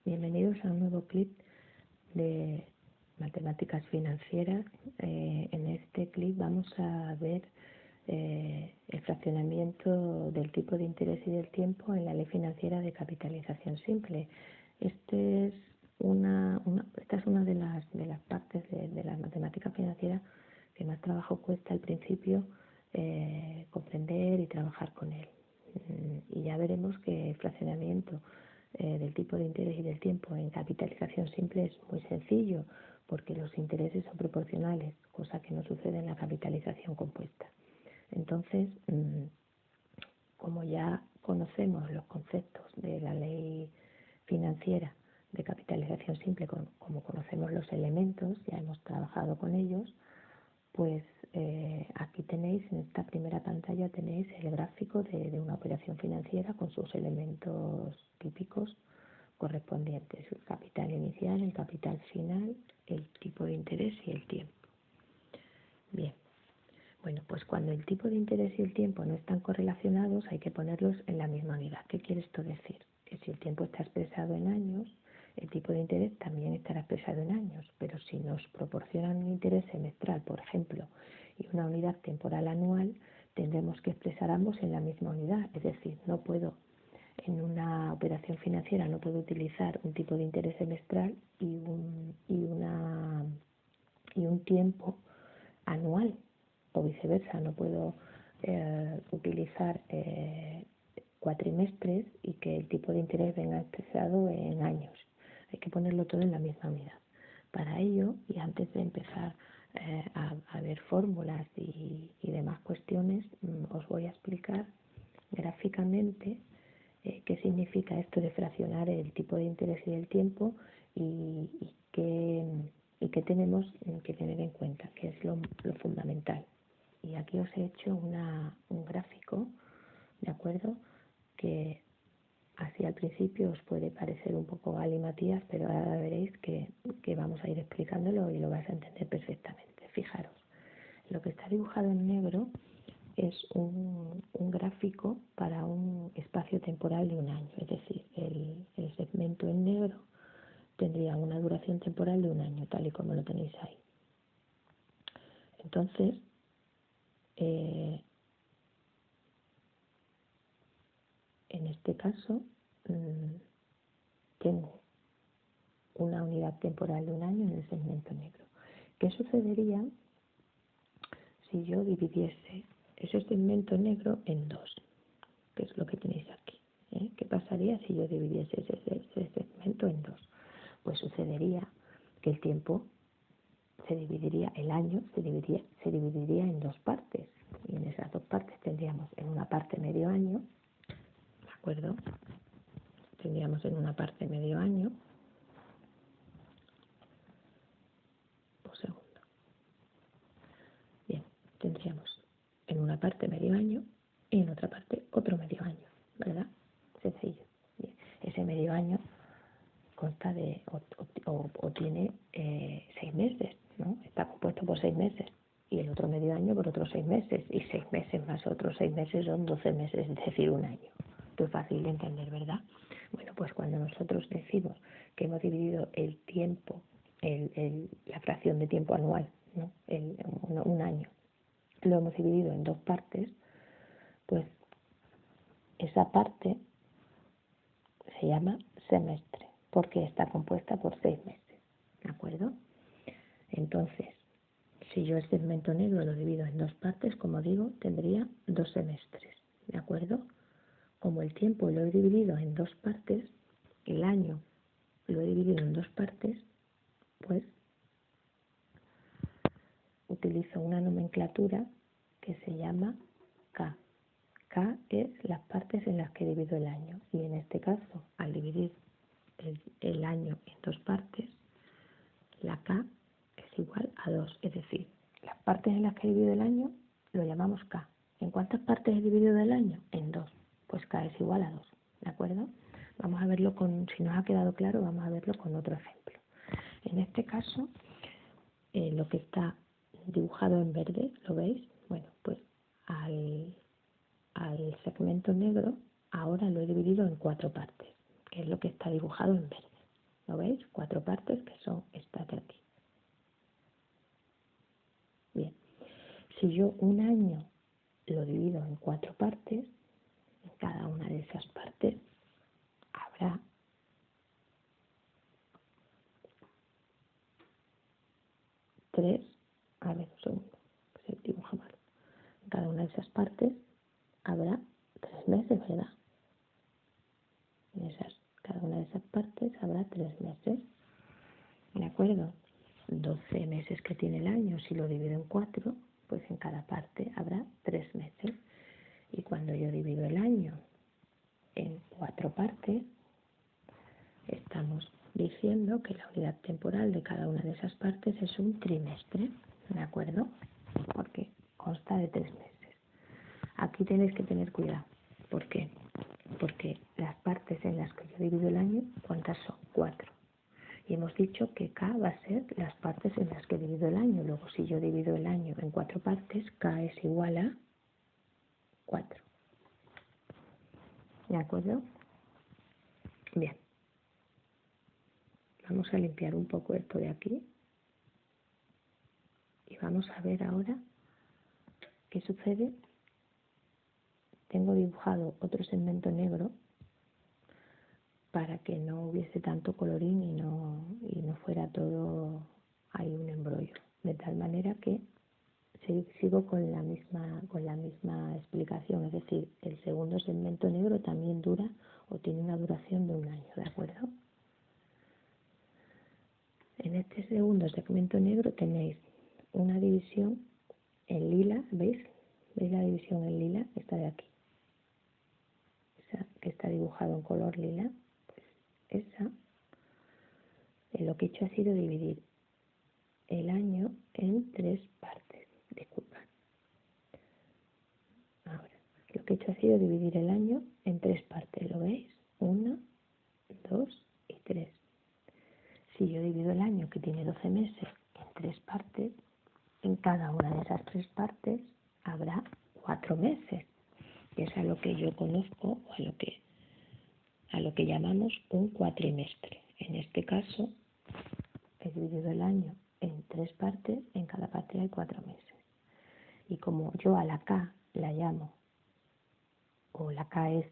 Bienvenidos a un nuevo clip de matemáticas financieras. En este clip vamos a ver el fraccionamiento del tipo de interés y del tiempo en la ley financiera de capitalización simple. Esta es una de las partes de la matemática financiera que más trabajo cuesta al principio comprender y trabajar con él. Y ya veremos que el fraccionamiento del tipo de interés y del tiempo en capitalización simple es muy sencillo, porque los intereses son proporcionales, cosa que no sucede en la capitalización compuesta. Entonces, como ya conocemos los conceptos de la ley financiera de capitalización simple, como conocemos los elementos, ya hemos trabajado con ellos, pues aquí tenéis, en esta primera pantalla tenéis el gráfico de una operación financiera con sus elementos típicos correspondientes: el capital inicial, el capital final, el tipo de interés y el tiempo. Bien, bueno, pues cuando el tipo de interés y el tiempo no están correlacionados hay que ponerlos en la misma unidad. ¿Qué quiere esto decir? Que si el tiempo está expresado en años, el tipo de interés también estará expresado en años, pero si nos proporcionan un interés semestral, por ejemplo, y una unidad temporal anual, tendremos que expresar ambos en la misma unidad. Es decir, no puedo, en una operación financiera, no puedo utilizar un tipo de interés semestral y un tiempo anual, o viceversa. No puedo utilizar cuatrimestres y que el tipo de interés venga expresado en años. Hay que ponerlo todo en la misma unidad. Para ello, y antes de empezar a ver fórmulas y demás cuestiones, os voy a explicar gráficamente qué significa esto de fraccionar el tipo de interés y el tiempo, y qué tenemos que tener en cuenta, que es lo fundamental. Y aquí os he hecho un gráfico, ¿de acuerdo? Que así al principio os puede parecer un poco galimatías, pero ahora veréis que vamos a ir explicándolo y lo vais a entender perfectamente. Fijaros, lo que está dibujado en negro es un gráfico para un espacio temporal de un año. Es decir, el segmento en negro tendría una duración temporal de un año, tal y como lo tenéis ahí. Entonces, en este caso, tengo una unidad temporal de un año en el segmento negro. ¿Qué sucedería si yo dividiese ese segmento negro en dos? Que es lo que tenéis aquí. ¿Qué pasaría si yo dividiese ese segmento en dos? Pues sucedería que el tiempo el año se dividiría en dos partes, y en esas dos partes tendríamos en una parte medio año, ¿de acuerdo? Tendríamos en una parte medio año, un segundo, bien, tendríamos en una parte medio año y en otra parte otro medio año, ¿verdad? Sencillo. Bien. Ese medio año consta de o tiene 6 meses, ¿no? Está compuesto por 6 meses, y el otro medio año por otros 6 meses, y 6 meses más otros 6 meses son 12 meses, es decir, un año. Esto es fácil de entender, ¿verdad? Bueno, pues cuando nosotros decimos que hemos dividido el tiempo, la fracción de tiempo anual, ¿no? Un año, lo hemos dividido en dos partes, pues esa parte se llama semestre, porque está compuesta por 6 meses, ¿de acuerdo? Entonces, si yo el segmento negro lo divido en dos partes, como digo, tendría 2 semestres, ¿de acuerdo? Como el tiempo lo he dividido en dos partes, el año lo he dividido en dos partes, pues utilizo una nomenclatura que se llama K. K es las partes en las que divido el año, y en este caso, al dividir el año en dos partes, la K es igual a 2, es decir, las partes en las que he dividido el año lo llamamos K. ¿En cuántas partes he dividido el año? En 2, pues K es igual a 2, ¿de acuerdo? Vamos a verlo si nos ha quedado claro, vamos a verlo con otro ejemplo. En este caso, lo que está dibujado en verde, ¿lo veis? Bueno, pues al segmento negro ahora lo he dividido en 4 partes, que es lo que está dibujado en verde, ¿Lo veis? 4 partes que son estas de aquí. Bien, si yo un año lo divido en 4 partes, en cada una de esas partes habrá 3, a ver un segundo, que se dibuja mal. En cada una de esas partes habrá 3 meses, ¿verdad? Cada una de esas partes habrá 3 meses, ¿de acuerdo? 12 meses que tiene el año, si lo divido en 4, pues en cada parte habrá 3 meses. Y cuando yo divido el año en 4 partes, estamos diciendo que la unidad temporal de cada una de esas partes es un trimestre, ¿de acuerdo? Porque consta de 3 meses. Aquí tenéis que tener cuidado. ¿Por qué? Porque las partes en las que yo divido el año, ¿cuántas son? 4. Y hemos dicho que K va a ser las partes en las que divido el año. Luego, si yo divido el año en 4 partes, K es igual a 4. ¿De acuerdo? Bien. Vamos a limpiar un poco esto de aquí. Y vamos a ver ahora qué sucede. Tengo dibujado otro segmento negro para que no hubiese tanto colorín y no fuera todo ahí un embrollo. De tal manera que sigo con la misma explicación, es decir, el segundo segmento negro también dura o tiene una duración de un año, ¿de acuerdo? En este segundo segmento negro tenéis una división en lila, ¿veis? ¿Veis la división en lila? Esta de aquí, esa que está dibujado en color lila, pues esa, lo que he hecho ha sido dividir el año en 3 partes, disculpa. Ahora, lo que he hecho ha sido dividir el año en 3 partes, ¿lo veis? 1, 2 y 3. Si yo divido el año, que tiene 12 meses, en 3 partes, en cada una de esas 3 partes habrá 4 meses, que es a lo que yo conozco, o a lo que llamamos un cuatrimestre. En este caso, he dividido el año en 3 partes, en cada parte hay 4 meses. Y como yo a la K la llamo, o la K es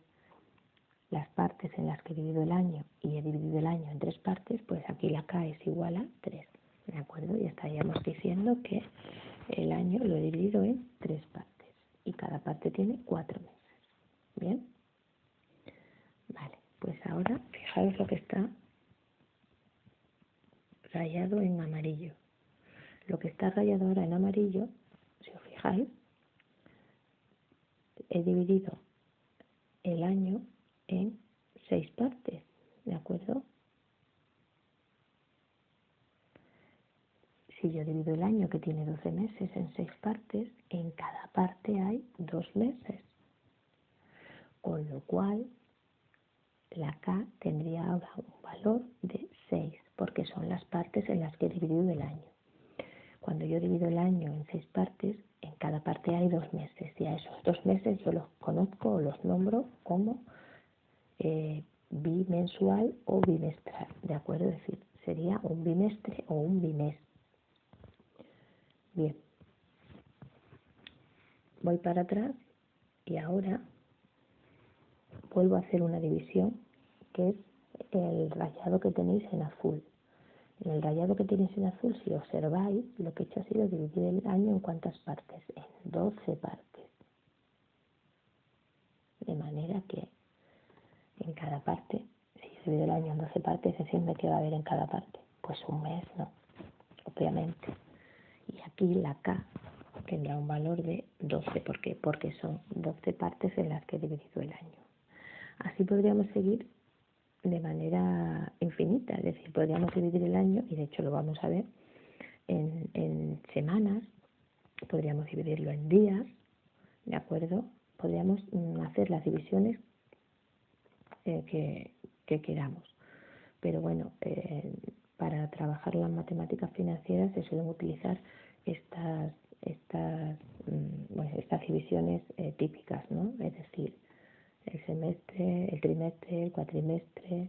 las partes en las que he dividido el año y he dividido el año en 3 partes, pues aquí la K es igual a 3, ¿de acuerdo? Y estaríamos diciendo que el año lo he dividido en 3 partes y cada parte tiene 4 meses. ¿Bien? Vale, pues ahora fijaros lo que está rayado en amarillo. Lo que está rayado ahora en amarillo, si os fijáis, he dividido el año en 6 partes, ¿de acuerdo? Si yo divido el año, que tiene 12 meses, en 6 partes, en cada parte hay 2 meses. Con lo cual, la K tendría ahora un valor de 6, porque son las partes en las que he dividido el año. Cuando yo divido el año en 6 partes, en cada parte hay 2 meses. Y a esos 2 meses yo los conozco o los nombro como bimensual o bimestral, ¿de acuerdo? Es decir, sería un bimestre o un bimestre. Bien, voy para atrás y ahora vuelvo a hacer una división, que es el rayado que tenéis en azul. En el rayado que tenéis en azul, si observáis, lo que he hecho ha sido dividir el año en ¿cuántas partes? En 12 partes. De manera que en cada parte, si yo divido el año en 12 partes, decidme qué va a haber en cada parte. Pues un mes, ¿no? Obviamente. Y aquí la K tendrá un valor de 12. ¿Por qué? Porque son 12 partes en las que he dividido el año. Así podríamos seguir de manera infinita, es decir, podríamos dividir el año, y de hecho lo vamos a ver, en semanas, podríamos dividirlo en días, ¿de acuerdo? Podríamos hacer las divisiones que queramos. Pero bueno, para trabajar las matemáticas financieras se suelen utilizar estas divisiones típicas, ¿no? Es decir, el semestre, el trimestre, el cuatrimestre,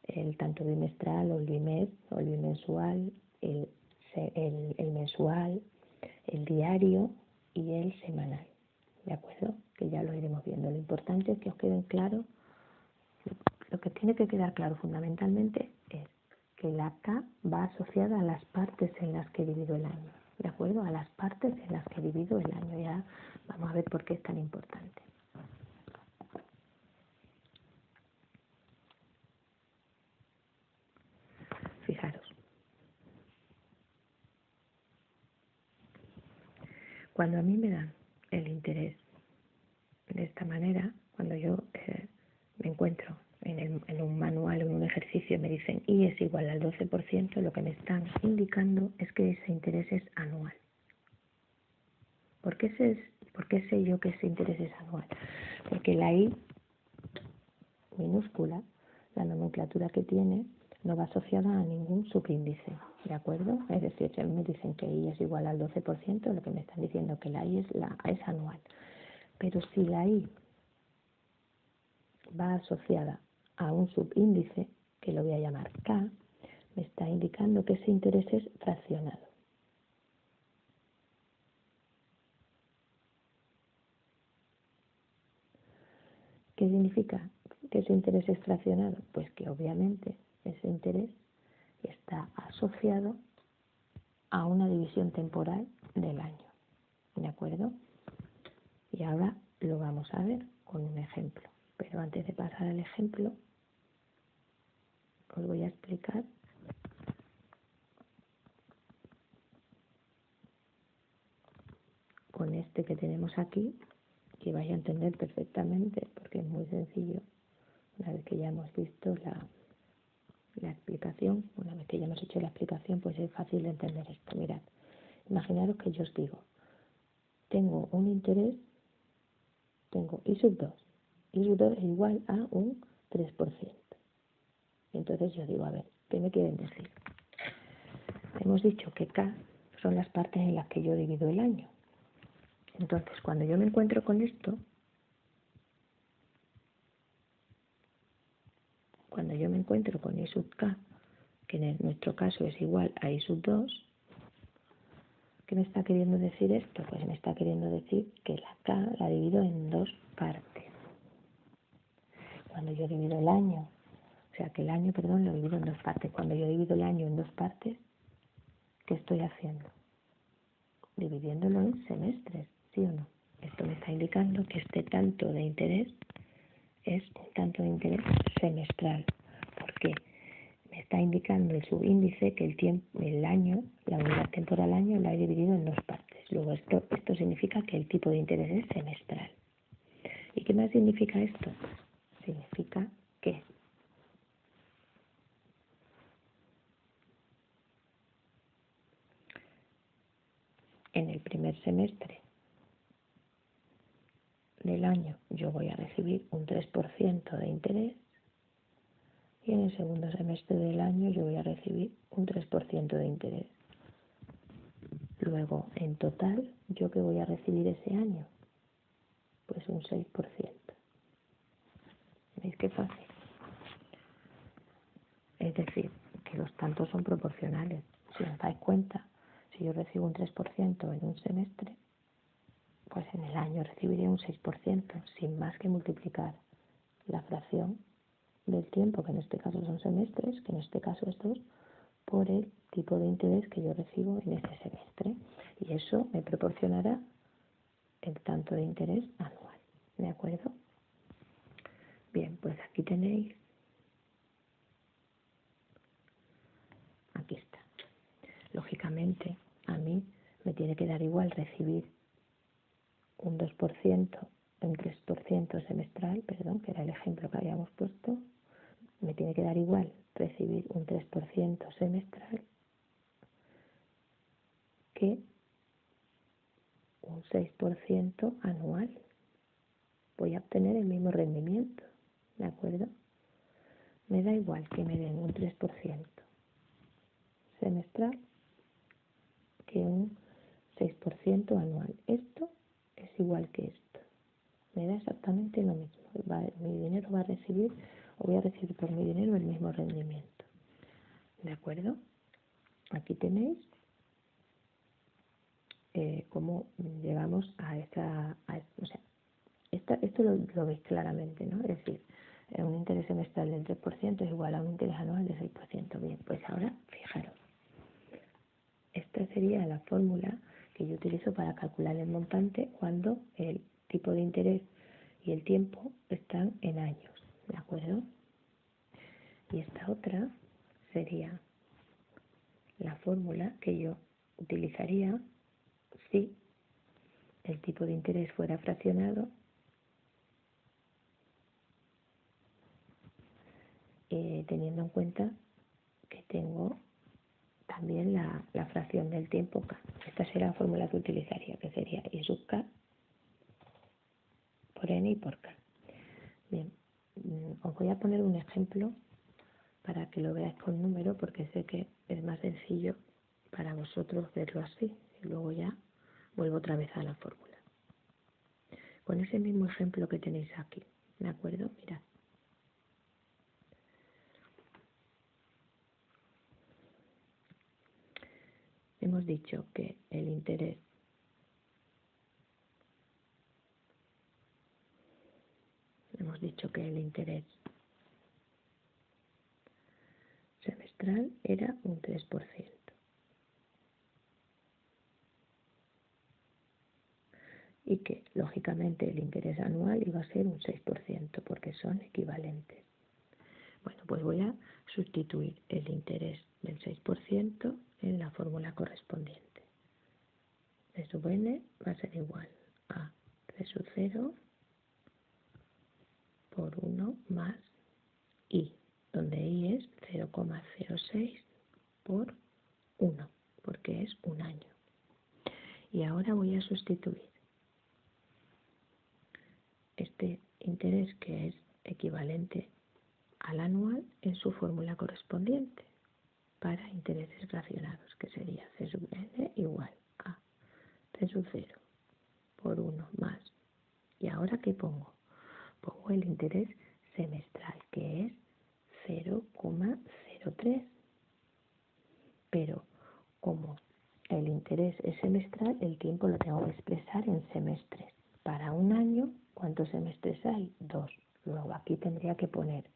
el tanto bimestral o el bimes o el bimensual, el mensual, el diario y el semanal, ¿de acuerdo? Que ya lo iremos viendo. Lo importante es que os queden claros, lo que tiene que quedar claro fundamentalmente es que la K va asociada a las partes en las que divido el año, ¿de acuerdo? A las partes en las que divido el año. Ya vamos a ver por qué es tan importante. Fijaros, cuando a mí me dan el interés de esta manera, cuando yo me encuentro en un manual o en un ejercicio y me dicen y es igual al 12%, lo que me están indicando es que ese interés es anual. ¿Por qué sé yo que ese interés es anual? Porque la I minúscula, la nomenclatura que tiene, no va asociada a ningún subíndice, ¿de acuerdo? Es decir, si me dicen que I es igual al 12%, lo que me están diciendo es que la I es anual. Pero si la I va asociada a un subíndice, que lo voy a llamar K, me está indicando que ese interés es fraccionado. ¿Qué significa que ese interés es fraccionado? Pues que obviamente ese interés está asociado a una división temporal del año, ¿de acuerdo? Y ahora lo vamos a ver con un ejemplo. Pero antes de pasar al ejemplo, os voy a explicar con este que tenemos aquí, que vais a entender perfectamente, porque es muy sencillo. Una vez que ya hemos visto la explicación, una vez que ya hemos hecho la explicación, pues es fácil de entender esto. Mirad, imaginaros que yo os digo, tengo un interés, tengo I sub 2. I sub 2 es igual a un 3%. Entonces yo digo, a ver, ¿qué me quieren decir? Hemos dicho que K son las partes en las que yo divido el año. Entonces, cuando yo me encuentro con esto, cuando yo me encuentro con I sub K, que en nuestro caso es igual a I sub 2, ¿qué me está queriendo decir esto? Pues me está queriendo decir que la K la divido en dos partes. Cuando yo divido el año, o sea que el año, perdón, lo divido en dos partes. Cuando yo divido el año en dos partes, ¿qué estoy haciendo? Dividiéndolo en semestres, ¿sí o no? Esto me está indicando que este tanto de interés es un tanto de interés semestral. ¿Por qué? Me está indicando el subíndice que el año, la unidad temporal año, la he dividido en dos partes. Luego esto significa que el tipo de interés es semestral. ¿Y qué más significa esto? Significa que en el primer semestre del año yo voy a recibir un 3% de interés y en el segundo semestre del año yo voy a recibir un 3% de interés. Luego, en total, ¿yo qué voy a recibir ese año? Pues un 6%. ¿Veis qué fácil? Es decir, que los tantos son proporcionales. Si os dais cuenta, si yo recibo un 3% en un semestre, pues en el año recibiré un 6%, sin más que multiplicar la fracción del tiempo, que en este caso son semestres, que en este caso es 2, por el tipo de interés que yo recibo en ese semestre. Y eso me proporcionará el tanto de interés anual. ¿De acuerdo? Bien, pues aquí tenéis, aquí está. Lógicamente, a mí me tiene que dar igual recibir un 2%, un 3% semestral, perdón, que era el ejemplo que habíamos puesto, me tiene que dar igual recibir un 3% semestral que un 6% anual. Voy a obtener el mismo rendimiento, ¿de acuerdo? Me da igual que me den un 3% semestral que un 6% anual. Esto es igual que esto. Me da exactamente lo mismo. Mi dinero va a recibir o voy a recibir por mi dinero el mismo rendimiento. ¿De acuerdo? Aquí tenéis cómo llegamos a o sea, esto lo veis claramente, ¿no? Es decir, un interés semestral del 3% es igual a un interés anual del 6%. Bien, pues ahora fijaros, esta sería la fórmula que yo utilizo para calcular el montante cuando el tipo de interés y el tiempo están en años, ¿de acuerdo? Y esta otra sería la fórmula que yo utilizaría si el tipo de interés fuera fraccionado teniendo en cuenta que tengo también la fracción del tiempo K. Esta sería la fórmula que utilizaría, que sería I sub K por N y por K. Bien, os voy a poner un ejemplo para que lo veáis con número, porque sé que es más sencillo para vosotros verlo así. Y luego ya vuelvo otra vez a la fórmula. Con ese mismo ejemplo que tenéis aquí, ¿de acuerdo? Mirad. Hemos dicho que el interés semestral era un 3%. Y que, lógicamente, el interés anual iba a ser un 6%, porque son equivalentes. Bueno, pues voy a sustituir el interés del 6% en la fórmula correspondiente. D sub n va a ser igual a C sub 0 por 1 más I, donde I es 0,06 por 1, porque es un año. Y ahora voy a sustituir este interés, que es equivalente al anual, en su fórmula correspondiente para intereses fraccionados, que sería C sub n igual a C sub 0 por 1 más. ¿Y ahora qué pongo? Pongo el interés semestral, que es 0,03. Pero como el interés es semestral, el tiempo lo tengo que expresar en semestres. Para un año, ¿cuántos semestres hay? 2. Luego aquí tendría que poner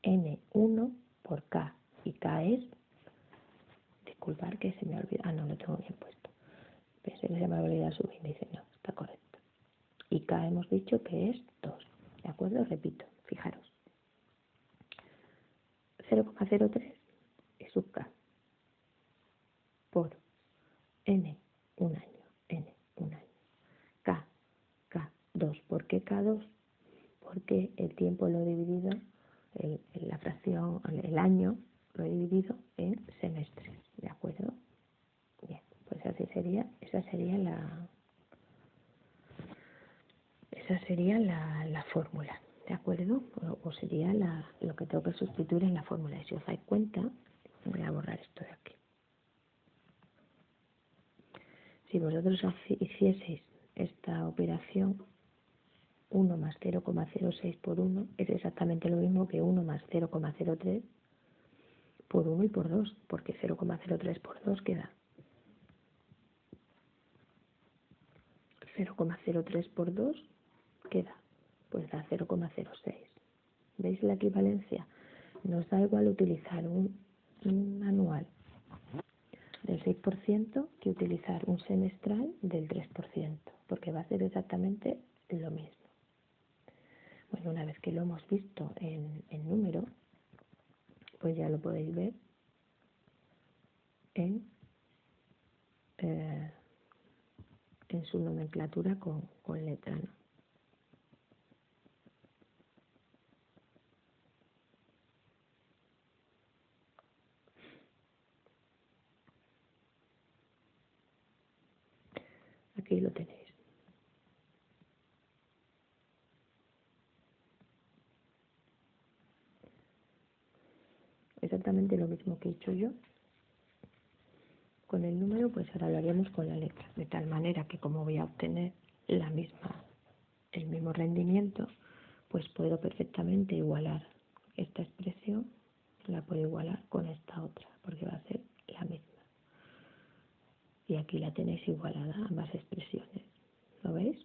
N1 por K. Y K es, disculpad que se me ha olvidado, no lo tengo bien puesto. Pensé que se me había olvidado su índice, no, está correcto. Y K hemos dicho que es 2. ¿De acuerdo? Repito, fijaros. 0,03 es sub K por N, un año, N, un año. K, 2. ¿Por qué K2? Porque el tiempo lo he dividido, la fracción, el año, lo he dividido en semestres, ¿de acuerdo? Bien, pues así sería, esa sería la fórmula, ¿de acuerdo? O sería lo que tengo que sustituir en la fórmula. Y si os dais cuenta, voy a borrar esto de aquí. Si vosotros hicieseis esta operación, 1 más 0,06 por 1 es exactamente lo mismo que 1 más 0,03 por 1 y por 2, porque 0,03 por 2 queda 0,03 por 2 queda, pues da 0,06. ¿Veis la equivalencia? Nos da igual utilizar un anual del 6% que utilizar un semestral del 3%, porque va a ser exactamente lo mismo. Bueno, una vez que lo hemos visto en número, pues ya lo podéis ver en su nomenclatura con letra, ¿no? Aquí lo tenéis. Exactamente lo mismo que he hecho yo con el número, pues ahora lo haríamos con la letra, de tal manera que como voy a obtener el mismo rendimiento, pues puedo perfectamente igualar esta expresión la puedo igualar con esta otra, porque va a ser la misma. Y aquí la tenéis igualada, ambas expresiones. ¿Lo veis?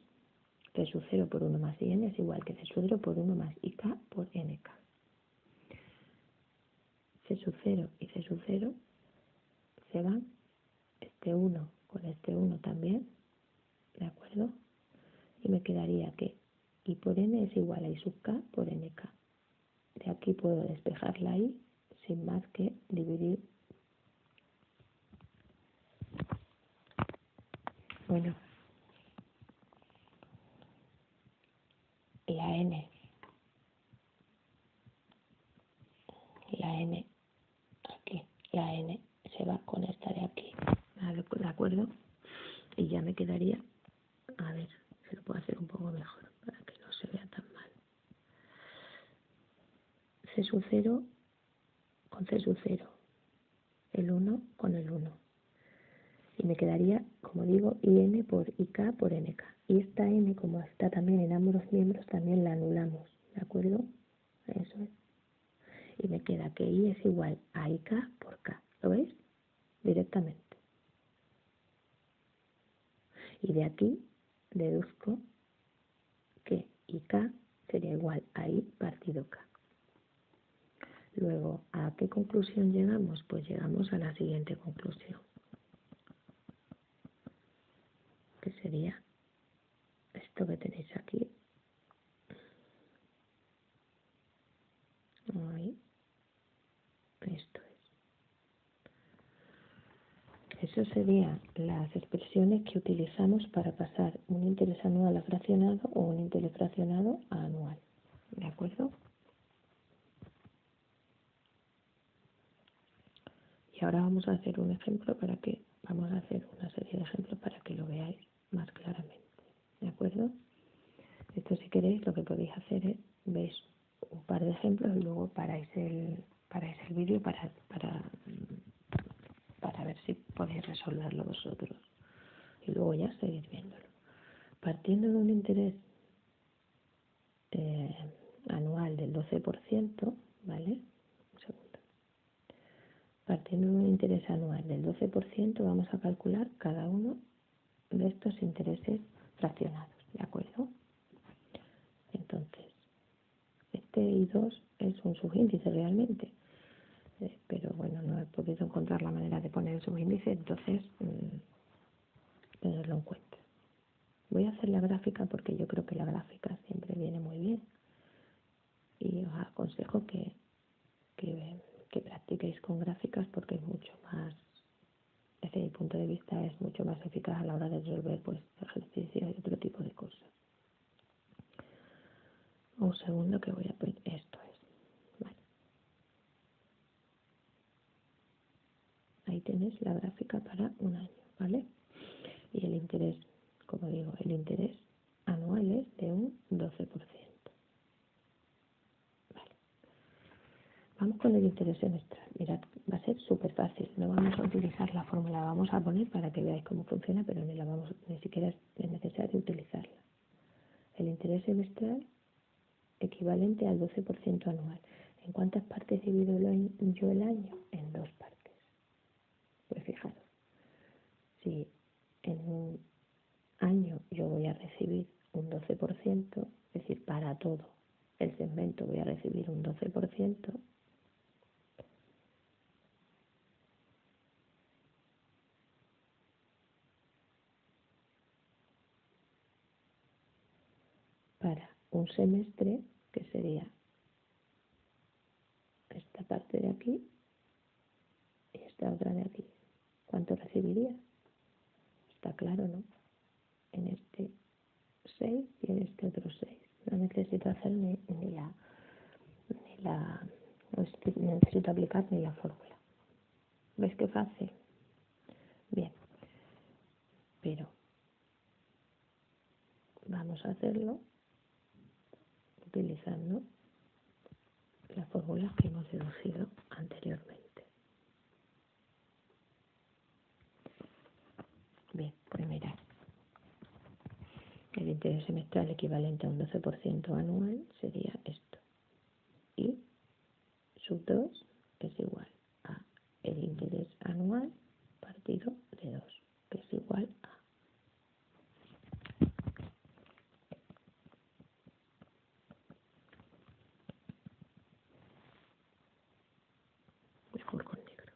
C sub 0 por 1 más IN es igual que C sub 0 por 1 más IK por NK. C sub 0 y C sub 0 se van, este 1 con este 1 también, ¿de acuerdo? Y me quedaría que I por N es igual a I sub K por NK. De aquí puedo despejar la I sin más que dividir. Bueno, la N aquí, la N se va con esta de aquí, ¿de acuerdo? Y ya me quedaría, a ver, se lo puedo hacer un poco mejor para que no se vea tan mal. C sub 0 con C sub 0, el 1 con el 1. Y me quedaría, como digo, IN por IK por NK. Y esta N, como está también en ambos miembros, también la anulamos, ¿de acuerdo? Eso es. Y me queda que I es igual a IK por K, ¿lo veis? Directamente. Y de aquí deduzco que IK sería igual a I partido K. Luego, ¿a qué conclusión llegamos? Pues llegamos a la siguiente conclusión, que sería esto que tenéis aquí. Ahí, esto es. Eso serían las expresiones que utilizamos para pasar un interés anual a fraccionado o un interés fraccionado a anual. ¿De acuerdo? Y ahora vamos a hacer un ejemplo vamos a hacer una serie de ejemplos para que lo veáis más claramente. ¿De acuerdo? Esto, si queréis, lo que podéis hacer es, veis un par de ejemplos y luego paráis el vídeo para ver si podéis resolverlo vosotros. Y luego ya seguís viéndolo. Partiendo de un interés anual del 12%, ¿vale? Un segundo. Partiendo de un interés anual del 12%, vamos a calcular cada uno de estos intereses fraccionados, ¿de acuerdo? Entonces, este I2 es un subíndice realmente, pero bueno, no he podido encontrar la manera de poner el subíndice, entonces tenedlo en cuenta. Voy a hacer la gráfica porque yo creo que la gráfica siempre viene muy bien y os aconsejo que practiquéis con gráficas porque es mucho más, desde mi punto de vista, es mucho más eficaz a la hora de resolver pues ejercicios y otro tipo de cosas. Un segundo que voy a poner, esto es, vale. Ahí tenéis la gráfica para un año, ¿vale? Y el interés, como digo, el interés anual es de un 12%. Vale. Vamos con el interés semestral. Mirad, va a ser súper fácil. No vamos a utilizar la fórmula, la vamos a poner para que veáis cómo funciona, pero ni siquiera es necesario utilizarla. El interés semestral equivalente al 12% anual. ¿En cuántas partes divido yo el año? En 2 partes. Pues fijaros, si en un año yo voy a recibir un 12%, es decir, para todo el segmento voy a recibir un 12%, para un semestre, que sería esta parte de aquí y esta otra de aquí, ¿cuánto recibiría? Está claro, ¿no? En este 6 y en este otro 6. No necesito hacer no necesito aplicar ni la fórmula. ¿Ves qué fácil? Bien, pero vamos a hacerlo utilizando las fórmulas que hemos deducido anteriormente. Bien, pues mirad, el interés semestral equivalente a un 12% anual sería esto. Y 2 es igual a el interés anual partido de 2, que es igual a mejor con negro.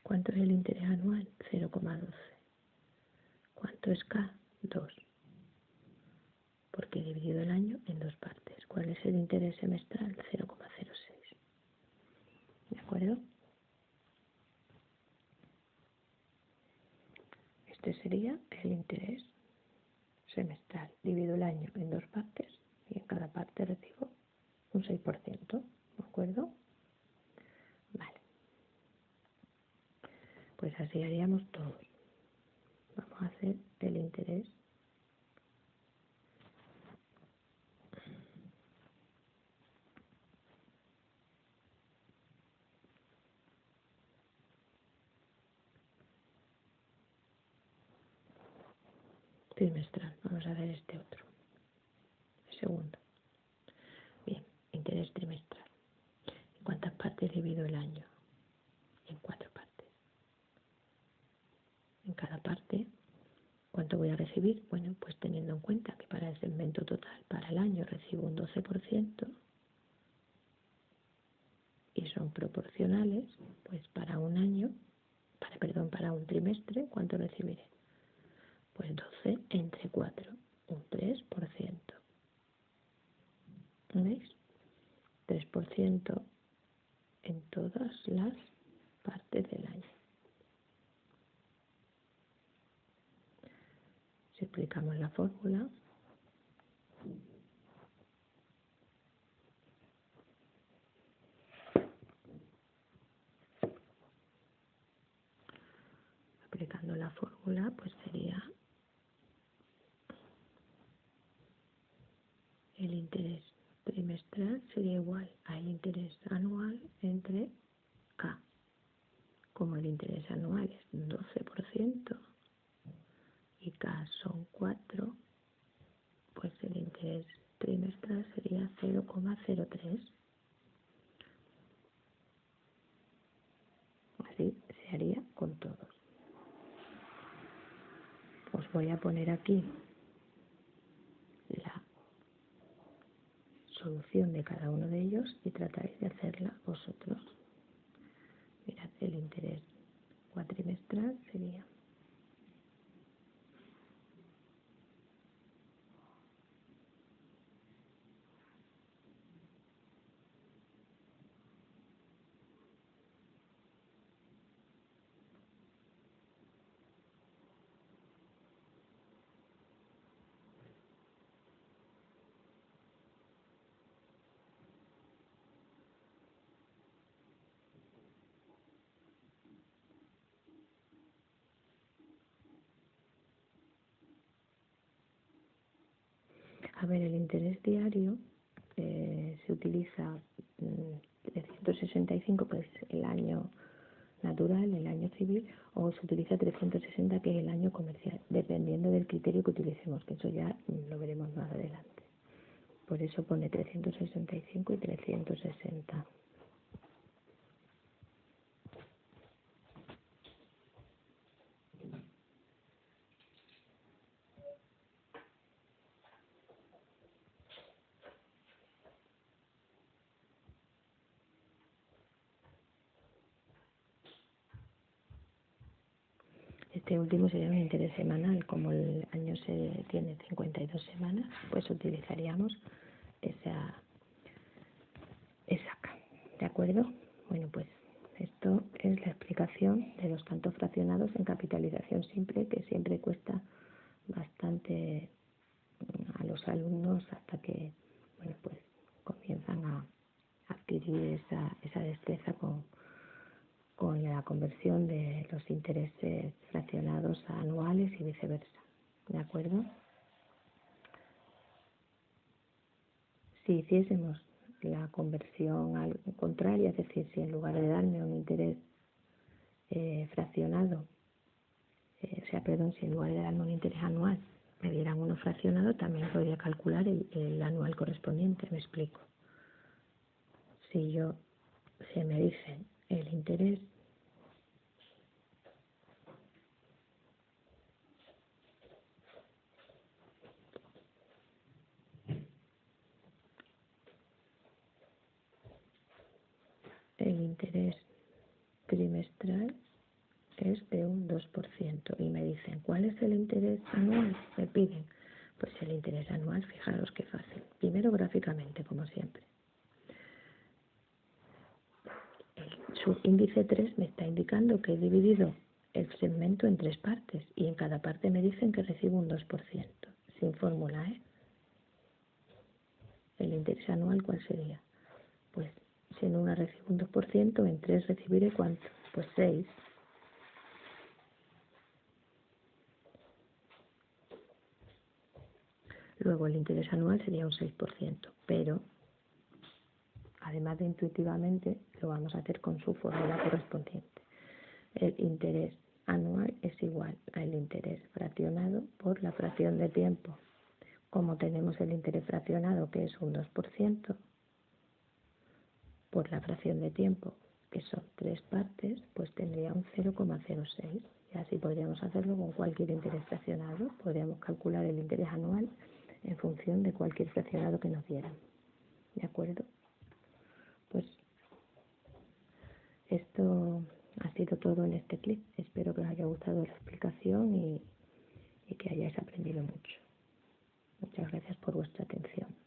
¿Cuánto es el interés anual? 0,12. ¿Cuánto es K? 2. Porque he dividido el año en dos partes. ¿Cuál es el interés semestral? 0,06. ¿De acuerdo? Este sería el interés semestral. Divido el año en dos partes y en cada parte recibo un 6%. ¿De acuerdo? Vale. Pues así haríamos todos. Vamos a hacer el interés trimestral. Vamos a hacer este otro, el segundo. Bien, interés trimestral. ¿En cuántas partes divido el año? En 4 partes. En cada parte, ¿cuánto voy a recibir? Bueno, pues teniendo en cuenta que para el segmento total, para el año, recibo un 12% y son proporcionales, pues para un año, para un trimestre, ¿cuánto recibiré? Pues 12 entre 4, un 3%. ¿Veis? 3% en todas las partes del año. Si aplicamos la fórmula, pues sería el interés trimestral sería igual al interés anual entre K. Como el interés anual es un 12% y K son 4, pues el interés trimestral sería 0,03. Así se haría con todos. Os voy a poner aquí la solución de cada uno de ellos y trataréis de hacerla vosotros. Mirad, el interés cuatrimestral sería a ver, el interés diario se utiliza 365, pues el año natural, el año civil, o se utiliza 360, que es el año comercial, dependiendo del criterio que utilicemos, que eso ya lo veremos más adelante. Por eso pone 365 y 360. Este último sería un interés semanal. Como el año se tiene 52 semanas, pues utilizaríamos esa K. ¿De acuerdo? Bueno, pues esto es la explicación de los cantos fraccionados en capitalización simple, que siempre cuesta bastante a los alumnos hasta que, bueno, pues comienzan a adquirir esa destreza con la conversión de los intereses fraccionados a anuales y viceversa. ¿De acuerdo? Si hiciésemos la conversión al contraria, es decir, si en lugar de darme un interés fraccionado, si en lugar de darme un interés anual me dieran uno fraccionado, también podría calcular el anual correspondiente, me explico. Si me dicen el interés trimestral es de un 2% y me dicen, ¿cuál es el interés anual? Me piden, pues el interés anual, fijaros qué fácil. Primero gráficamente, como siempre. El subíndice 3 me está indicando que he dividido el segmento en 3 partes y en cada parte me dicen que recibo un 2%, sin fórmula, ¿eh? El interés anual, ¿cuál sería? Pues si en una recibo un 2%, en 3 recibiré ¿cuánto? Pues 6. Luego el interés anual sería un 6%, pero además de intuitivamente lo vamos a hacer con su fórmula correspondiente. El interés anual es igual al interés fraccionado por la fracción de tiempo. Como tenemos el interés fraccionado, que es un 2%, por la fracción de tiempo, que son 3 partes, pues tendría un 0,06. Y así podríamos hacerlo con cualquier interés fraccionado. Podríamos calcular el interés anual en función de cualquier fraccionado que nos dieran. ¿De acuerdo? Pues esto ha sido todo en este clip. Espero que os haya gustado la explicación y que hayáis aprendido mucho. Muchas gracias por vuestra atención.